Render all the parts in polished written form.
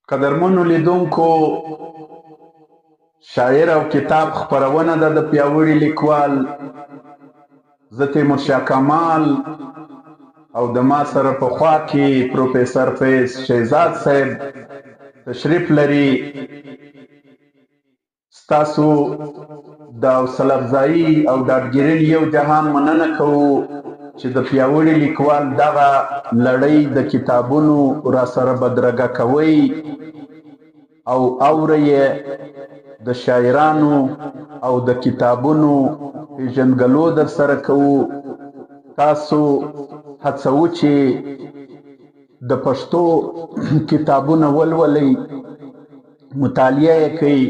قدرمنو لیدونکو، شاعر او کتاب خپرونه ده د پیاوړي لیکوال زه تیمورشاه کمال او د ما سره په خوا کې پروفیسر فیض شهزاد صاحب تشریف لري. ستاسو د حوصله افزایي او ډاډګیرنې یو جهان مننه کوو چې د پیاوړي لیکوال دغه لړۍ د کتابونو را سره بدرګه کوئ او اورئ د شاعرانو او د کتابونو پیژندګلو در سره کوو. تاسو هڅوو چې د پښتو کتابونه ولولئ، مطالعه یې کوئ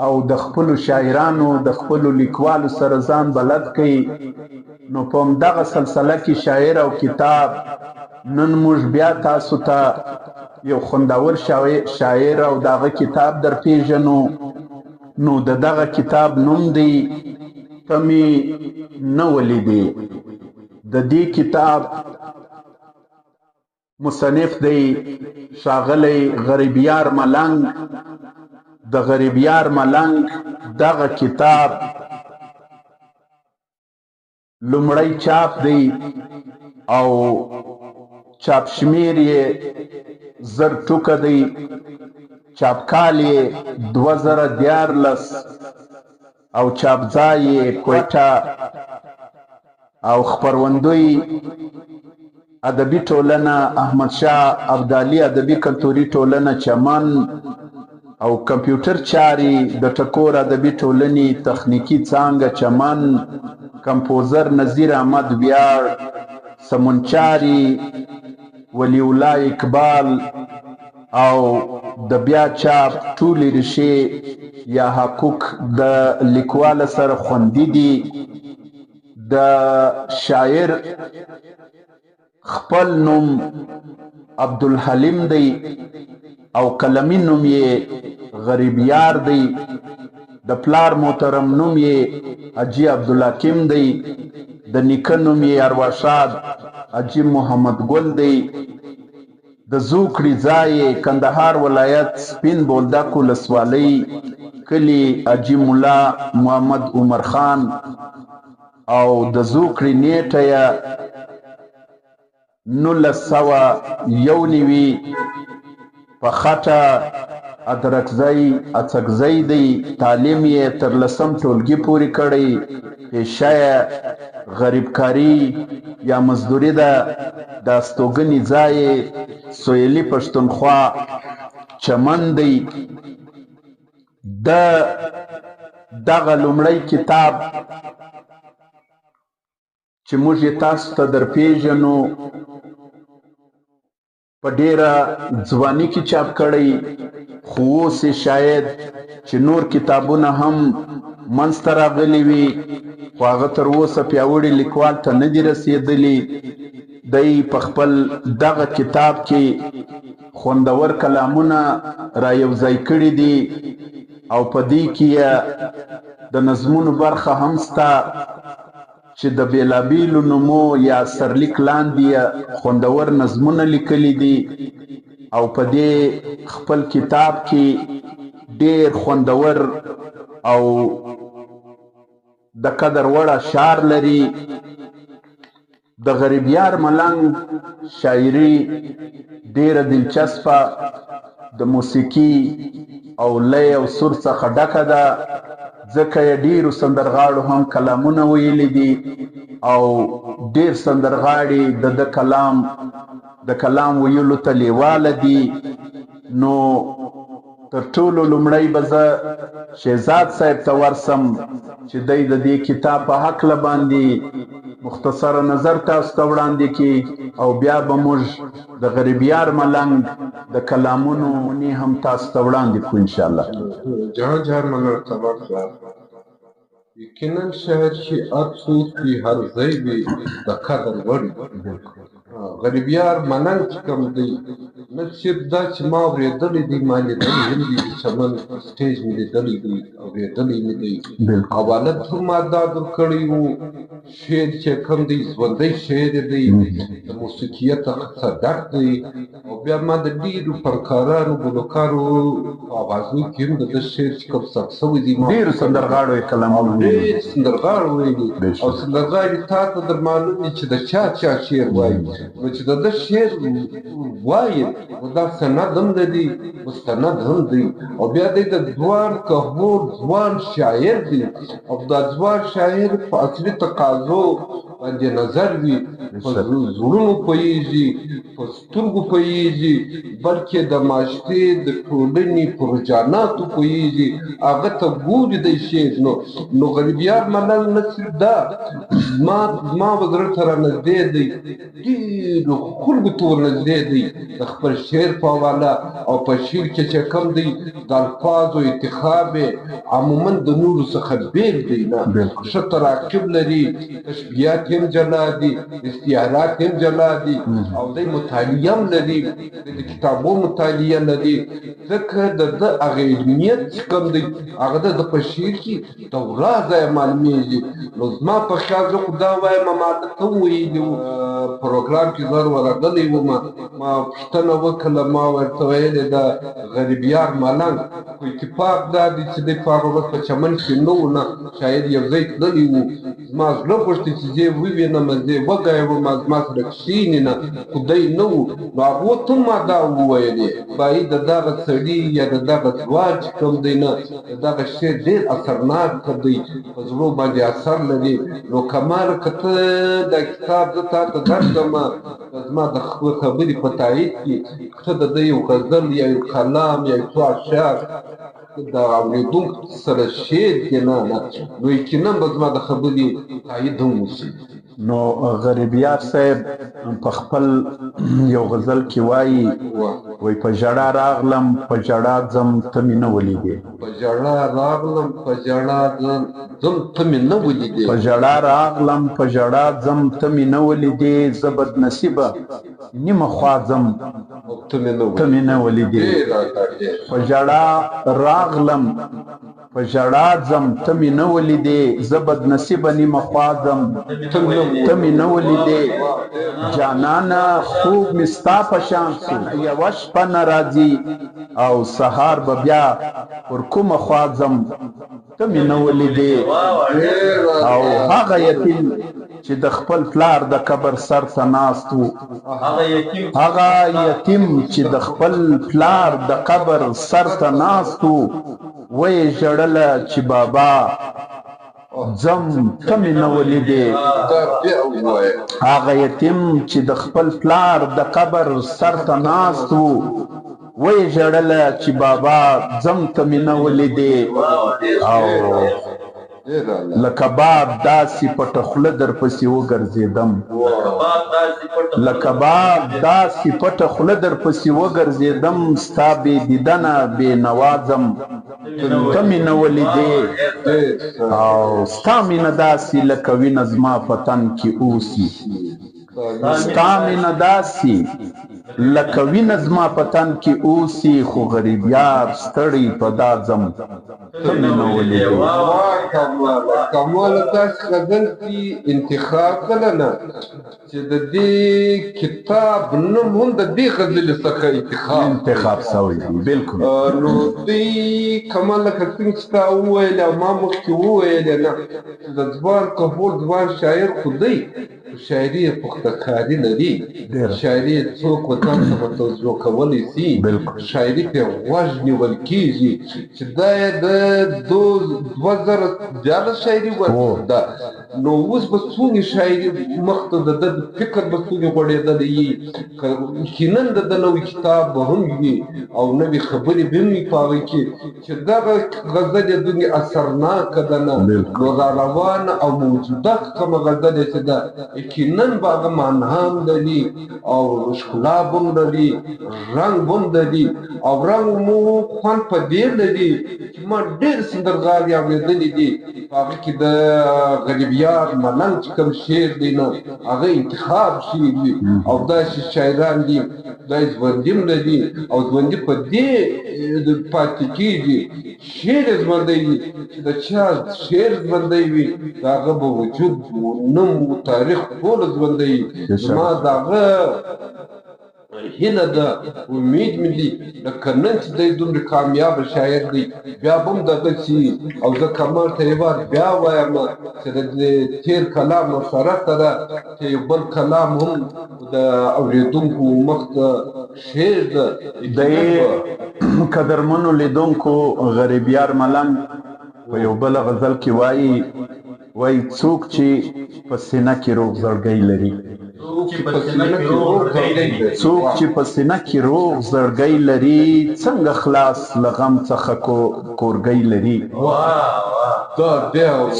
او د خپلو شاعرانو د خپلو لیکوالو سره ځان بلد کوئ. نو په همدغه سلسله کې شاعر او کتاب نن موږ بیا تاسو ته یو خوندور شاعر او دغه کتاب در پیژنو. نو د دغه کتاب نوم دی ته مې نه ولیدې. د دې کتاب مصنف دی ښاغلی غریبیار ملنګ. د غریبیار ملنګ دغه کتاب لومړی چاپ دی او چاپ شمیر یې 1000 ټوکه دی. چاپ کال یې 2014 او چاپ ځای یې کویټه او خپروندوی ادبي ټولنه احمدشاه ابدالي ادبي کلتوري ټولنه چمن او کمپیوټر چاري د ټکور ادبي ټولنې تخنیکی څانګه چمن، کمپوزر نذیر احمد ویاړ، سمونچاري ولی الله اقبال او د بیا چاپ ټولې ریښې یا حقوق د لیکوال سره خوندي دي. د شاعر خپل نوم عبدالحلیم دی او قلمی نوم یې غریبیار دی. د پلار محترم نوم یې حاجي عبدالحکیم دی. د نیکه نوم یې ارواښاد حاجي محمد ګل دی. د زوکړې ځای کندهار ولایت سپین بولدک ولسوالۍ کلي حاجي ملا محمد عمر خان او د زوکړې نیټه یې 1991 په خټه ادرکزی اڅکزی دی. تعلیم یې تر 10م ټولګي پورې کړی. پیشه یې غریبکاري یا مزدوري ده. د استوګنې ځای سویلي پښتونخوا چمن دی. دغه لومړی کتاب چې موږ یې تاسو ته در پیژنو په ډیره ځواني کې چاپ کړی، خو اوس یې شاید چې نور کتابونه هم منځته راغلي وي خو هغه تر اوسه پیاوړي لیکوال ته نه دي رسېدلي. دی په خپل دغه کتاب کې خوندور کلامونه را یوځای کړي دي او په دې کې د نظمونو برخه هم سته چې د بیلابیلو نومو یا سرلیک لاندې خوندور نظمونه لیکلي دي او په دې خپل کتاب کې ډېر خوندور او د قدر وړ اشعار لري. د غریبیار ملنګ شاعري ډېره دلچسپه، د موسیقي او لۍ او سور څخه ډکه ده، ځکه یې ډېرو سندرغاړو هم کلامونه ویلي دي او ډېر سندرغاړي د کلام ویلو ته لیواله دي. نو تر ټولو لومړی به زه شهزاد صاحب ته ورسم چې دی د دې کتاب په هکله باندې مختصره نظر تاسو ته وړاندې کړي او بیا به موږ د غریبیار ملنګ د کلامونو نې هم تاسو ته وړاندې کړو انشاءالله. جهان مننه تمام خلاص. یقینا شاعر چې هر څوک وي هر ځای وي د قدر وړ. غریبیار ملنګ چې کوم دی نه صرف دا چې ما اورېدلی دی ما لیدلی هم دی د چمن پر سټیج مې لیدلی دی اورېدلی مې دی او هلک هم ما دا درکړی و شعر چې کوم دی ژوندی شعر دی د موسیقیت څخه ډک دی او بیا ما د ډېرو فنکارانو ګلوکارو په اوازونو کې هم د ده شعر چې کوم ثبت شوی دی ډېرو سندرغاړو یې کلامونه ډېر سندرغاړو ویلي او سندرغاړي تا ته در معلوم دي چې د چا شعر وایي نو چې د ده شعر وایي نو دا سند هم لري مستند هم دی او بیا دی د ځوان کهول ځوان شاعر دی او دا ځوان شاعر په اصلي تقاضو باندې نظر وي په زړونو پوهېږي په سترګو پوهېږي بلکې د معاشرې د ټولنې په رجحاناتو پوهېږي هغه ته ګوري دی شعر نو غریبیار ملنګ نه صرف دا زما به زړه ته رانږدې دی ډېرو خلکو ته ورنږدې دی د خپل شعر په حواله او په شعر کې چې کوم دی د الفاظو انتخاب عموما د نورو څخه بېل دی نه ښه تراکیب لري تشبیهات هم جلا دي استعارات هم جلا دي او دی مطالعه هم لري د کتابو مطالعه لري ځکه د ده هغه علمیت چې کوم دی هغه د په شعر کې د ورځه معلومېږي نو زما په خیال زه خو دا وایم ما درته وویلي وو پروګرام کې زه ورغلی وم ما پوښتنه وکړله ما ورته ویلې د غریبیار ملنګ خو اتفاق دا دی چې دی په هغه ورځ په چمن کې نه و نه شاید یو ځای تللی وو زما زړه غوښتې چې زه یې ووینم زه یې وګایوم زما سره کښېني نه خو دی نه و نو هغو ته ما دا وویلې باید د دغه سړي یا د دغه ځوان چې کوم دی نه د دغه شعر ډېر اثرناک دی په زړو باندې اثر لري نو کماله که ته دا کتاب زه تا ته درکړم زما د خبرې په تایید کې ته د ده یو غزل یا یو کلام یا یو څو اشعار د اورېدونکو سره شعر کې نه نو یقینا به زما د خبرې تایید هم وشي نو غریبیار صاحب په خپل یو غزل کې وایي په ژړا راغلم په ژړا ځم ته مې نه ولیدې په ژړا راغلم په ژړا ځم ته مې نه ولیدې په ژړا راغلم په ژړا ځم ته مې نه ولیدې زه بدنصیبه نیمه خوا ځم ته مې نه ولیدې په ژړا راغلم په ژړا ځم ته مې نه ولیدې زه بدنصیبه نیمه خوا ځم ته مې نه ولیدې جانانه خوب مې ستا په شان سو یوه شپه نه راځي او سهار به بیا پر کومه خوا ځم ته مې نه ولیدې او هغه یتیم چې د خپل پلار د قبر سر ته ناست و هغه یتیم چې د خپل پلار د قبر سر ته ناست و ویې ژړله چې بابا ځم ته مې نه ولیدې هغه یتیم چې د خپل پلار د قبر سر ته ناست و ویې ژړله چې بابا ځم ته مې نه ولیدې او لکه باد داسې پټه خوله درپسې وګرځېدم لکه باد داسې پټه خوله درپسې وګرځېدم ستا بې دیدنه بې نوازم ته مې نه ولیدې او ستا مینه داسې لکه وینه زما په تن کې اوسي ستا مینه داسې لکه وینه زما په تن کې اوسي خو غریبیار ستړی په دا ځم ته مې نه ولیدې کماله داسې غزل کې انتخاب کله نه چې د دې کتاب نوم هم د دې غزلې څخه انتخاب شوی دی بلکل نو دوی کمال لکه څنګه چې تا وویل او ما مخکې وویل نه چې د ځوان کهول ځوان شاعر خو دی شاعري یې پختکاري لري شاعري یې څوک وطن ته متوجه کولی شي شاعري پرې غوږ نیول کېږي چې دا یې د 2014 شاعري ده نو اوس به څومره شاعري مخته د ده فکر به څومره غوړېدلی وي یقینا د ده نوی کتاب به هم وي او نوې خبرې به هم وي په هغه کې چې دغه غزل یې دومره اثرناکه ده نه نو را روانه او موجوده کومه غزل یې چې ده یقینا به هغه معنا هم لري او ښکلا به هم لري رنګ به هم لري او رنګ مو خوند په دې لري چې ما ډېر سندرغاړي اورېدلي دي په هغه کې د غریبي غریبیار ملنګ چې کوم شعر دی نه هغه انتخاب شعر وي او داسې شاعران دي دا ژوندي هم نه دي او ژوندي په دې پاتې کېږي شعر یې ژوندی وي چې د چا شعر ژوندی وي د هغه به وجود نوم تاریخ ټوله ژوندی وي زما د هغه هیله ده امید مې دي لکه نن چې دی دومره کامیابه شاعر دی بیا به هم دغسې او زه کمال ته یې وار بیا وایم چې د تېر کلام سره سره چې یو بل کلام هم د اورېدونکو مخ ته شعر ده د قدرمنو لیدونکو غریبیار ملنګ په یو بله غزل کې وایي څوک چې په سینه کې روغ زړګی لري څوک چې په سینه کې روغ زړګی لري څنګه خلاص له غم څخه کورګی لري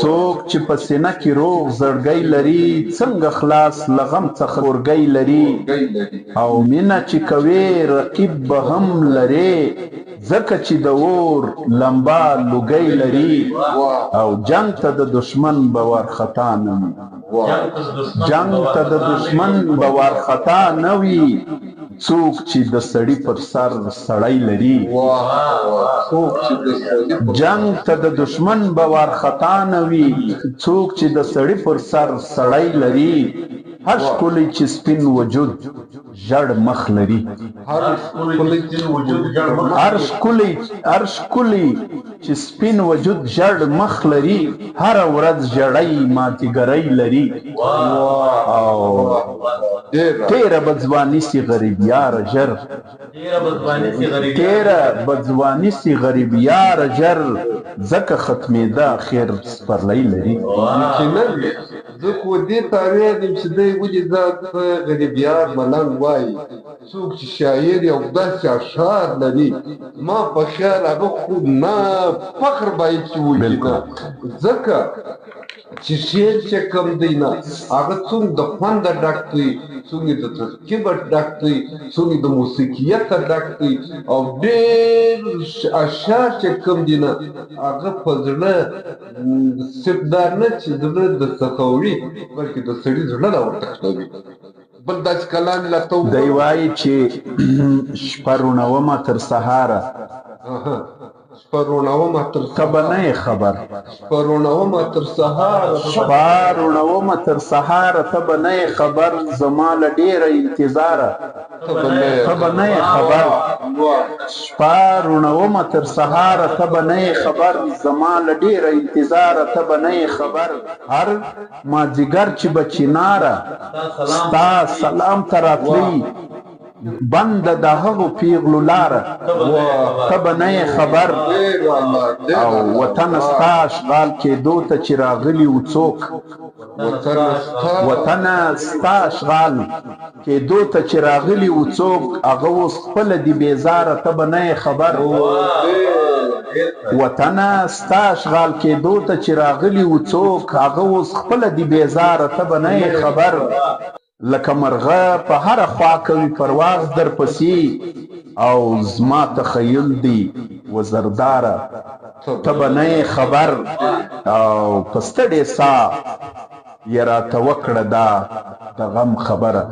څوک چې په سینه کې روغ زړګی لري څنګه خلاص له غم څخه کورګی لري او مینه چې کوي رقیب به هم لري ځکه چې د اور لمبا لوګی لري او جنگ ته د دشمن به وارخطا نه وي جنگ ته د دشمن به وارخطا نه وي څوک چې د سړي پر سر سړی لري جنگ ته د دشمن به وارخطا نه وي څوک چې د سړي پر سر سړی لري هر ښکلی چې سپین وجود ژړ مخ لري هر ښکلی چې سپین وجود ژړ مخ لري هره ورځ ژړی ماتیګری لري تیره به ځواني سي غریبیاره ژر تیره به ځواني سي غریبیاره ژر ځکه ختمېده خیر سپرلی لري زه خو دې تابع یم چې دی ولې ځان ته غریبیار ملنګ وایي څوک چې شاعر او داسې اشعار لري ما په خیال هغه خو نه فخر باید چې وکړي نه ځکه چې شعر چې کوم دی نه هغه څومره د خونده ډک دی څومره د ترکیبه ډک دی څومره د موسیقیته ډک دی او ډېر اشعار چې کوم دی نه هغه په زړه صرف دا نه چې زړه درڅخه وړي بلکې د سړي زړه راورتښتوي بل داسې کلام راته دی وایي چې شپه روڼومه تر سهاره شپرونومه تر تبه نه یې خبر شپرونومه تر سهاره شپرونومه تر سهاره تبه نه یې خبر زما له ډېره انتظاره تبه نه یې خبر شپرونومه تر سهاره تبه نه یې خبر زما له ډېره انتظاره تبه نه یې خبر هر مازدیګر چې به چناره ستا سلام ته راتلی بنده د هغو پیغلو لاره تبه نه یې خبر او وطن ستا اشغال کېدو ته چې راغلي و څوک وطن ستا اشغال کېدو ته چې راغلي و څوک هغه اوس خپله دي بېزاره تبه نه یې خبر وطن ستا اشغال کېدو ته چې راغلي و څوک هغه اوس خپله دي بېزاره تبه نه یې خبر لکه مرغه په هره خوا کوي پرواز در پسې او زما تخیل دی وزرداره تبه نه یې خبر او په ستړې ساه یې راته وکړه دا د غم خبره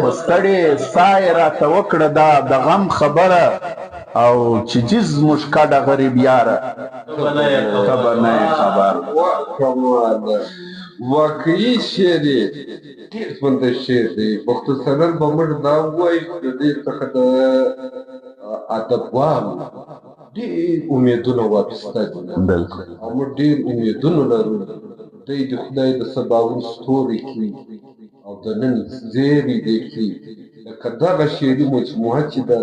په ستړې ساه یې راته وکړه دا د غم خبره او چې جز موږ کډه غریب یاره تبه نه یې خبر واقعي شعر یې ډېر ژوندی شعر دی مختصراً به موږ دا ووایو د دې څخه د ادبوالو ډېر امیدونه وابسته دي او موږ ډېر امیدونه لرو دی د خدای د سباوون ستوری کړي او د نن زیری دې کړي لکه دغه شعري مجموعه چې ده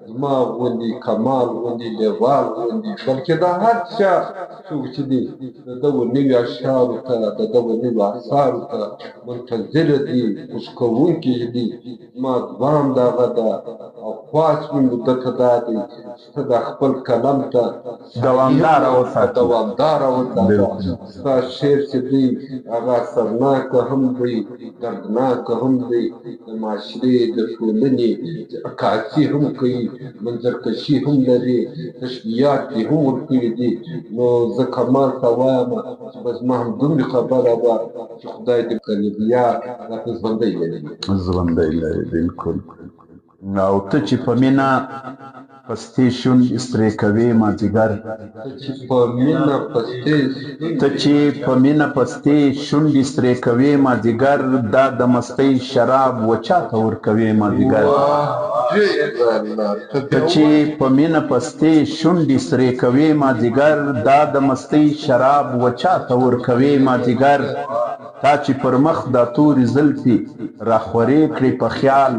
زما غوندې کمال غوندې لیوال غوندې بلکې دا هر چا څوک چې دی د دغو نوي اشعارو ته د دغو نوي اثارو ته منتظره دي خوشکوونکي دي زما دوام د هغه ده او خواست مې ده ته دا دی چې ته د خپل قلم ته دوامداره وساتې ستا شعر چې دی هغه اثرناکه هم دی دردناکه هم دی د معاشرې د ټولنې عکاسي هم کوي، منظرکشي هم لري، تشبیهات یې هم ورکړي دي. نو زه کمال ته وایم چې بس ما هم دومره خبره وه چې خدای دې غریبیار راته ژوندی لري. ژوندی لري، بلکل. او ته چې په مینه پستې شونډې سرې کوې مازدیګر، ته چې په مینه پستې شونډې سرې کوې مازدیګر، دا د مستۍ شراب و چاته ورکوې مازدیګر. ته چې په مینه پستې شونډې سرې کوې مازدیګر، دا د مستۍ شراب و چاته ورکوې مازدیګر. تا چې پر مخ دا تورې زلفې راخورې کړې په خیال،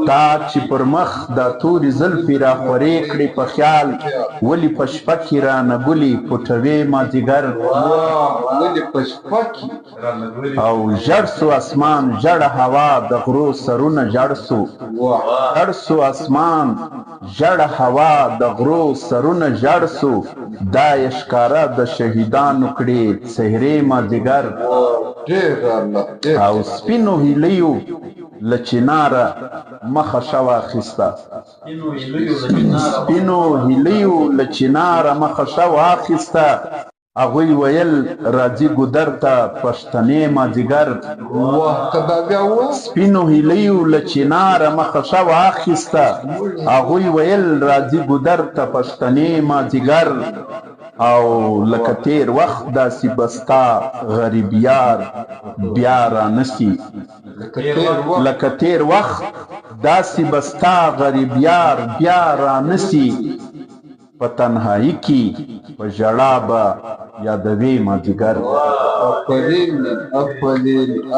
تا چې پر مخ دا تورې زلفې راخورې کړې په خیال، ولې په شپه کې رانه ګلې پټوې مازدیګر. او ژړ سو اسمان ژړه هوا د غرو سرونه ژړ سو، ژړ سو اسمان ژړه هوا د غرو سرونه ژړ سو، دا یې ښکاره د شهیدانو کړې څهرې مازدیګر. او سپینو هیلیو له چناره مخه شه واخیسته، سپینو هیلیو له چناره مخه شه واخیسته، هغوی ویل راځي ګودر ته پښتنې مازدیګر. سپینو هیلیو له چناره مخه شه واخیسته، هغوی ویل راځي ګودر ته پښتنې مازدیګر. او لکه تیر وخت داسې بستا غریب یار بیا رانسی، لکه تیر وخت داسې بستا غریب یار بیا رانسی، په تنهایی کې په ژړا به یادوې مازدیګر.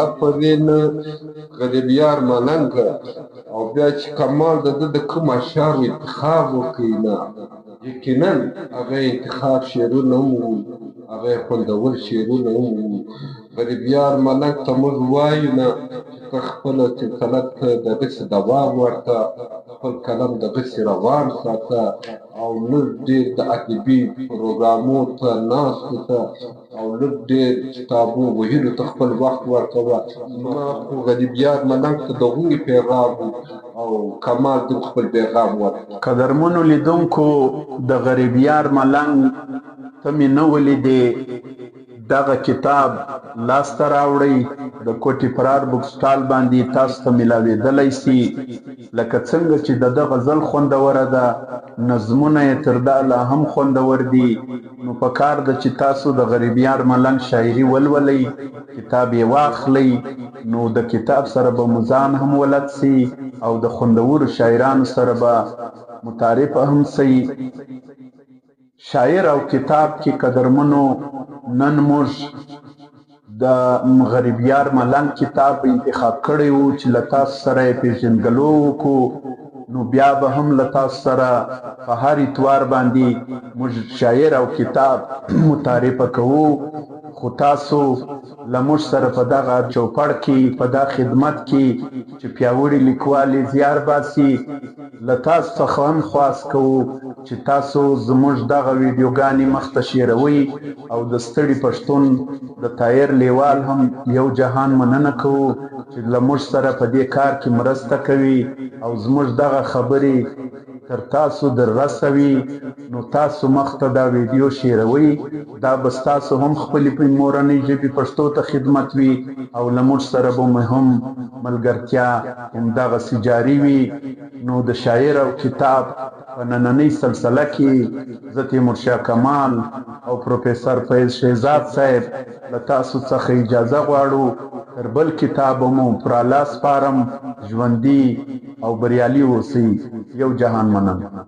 افرین غریب یار ملنګه. او بیا چې کمال د ده د کوم اشعارو انتخاب وکړي، نه یقینا هغه انتخاب شعرونه هم وو، هغه خوندور شعرونه هم وو. غریب یار ملنګ ته موږ وایو نه چې ته خپله سلسلت ته دغسې دوام ورته، خپل قلم دغسې روان ساته، او لږ ډېر د ادبي پروګرامو ته ناستو ته او لږ ډېر کتابو ویلو ته خپل وخت ورکوه. ما خو غریب یار ملنګ ته د هغوی پیغام او کمال ته خپل پیغام ورکړه. قدرمنو لیدونکو، د غریب یار ملنګ ته مې نه ولیدې دغه کتاب لاسته راوړئ، د کوټې فرار بک سټال باندې تاسو ته میلاوېدلی سي. لکه څنګه چې د ده غزل خوندوره ده، نظمونه یې تر دا لا هم خوندور دي. نو په کار ده چې تاسو د غریب یار ملنګ شاعري ولولئ، کتاب یې واخلئ، نو د کتاب سره به مو ځان هم ولد سي او د خوندورو شاعرانو سره به متعارفه هم سي. شاعر او کتاب کې قدرمنو، نن موږ د غریب یار ملنګ کتاب انتخاب کړی و چې له تاسو سره یې پېژندګلو وکړو. نو بیا به هم له تاسو سره په هر اتوار باندې موږ شاعر او کتاب متعارفه کوو. خو تاسو له موږ سره په دغه چوپړ کې، په دا خدمت کې چې پیاوړي لیکوال یې زیار باسي، له تاسو څخه هم خواست کوو چې تاسو زموږ دغه ویډیوګانې مخته شیروئ. او د ستړي پښتون د طاهر لیوال هم یو جهان مننه کوو چې له موږ سره په دې کار کې مرسته کوي او زموږ دغه خبرې تر تاسو در رسوي. نو تاسو مخته دا ویډیو شیروئ، دا به ستاسو هم خپلې مورنۍ ژبې پښتو ته خدمت وي او له موږ سره به هم ملګرتیا همدغسې جاري وي. نو د شاعر او کتاب په نننۍ سلسله کې زه تیمورشاه کمال او پروفیسر فیض شهزاد صاحب له تاسو څخه اجازه غواړو. تر بل کتاب مو پر الله سپارم. ژوندي او بریالي اوسئ. یو جهان مننه.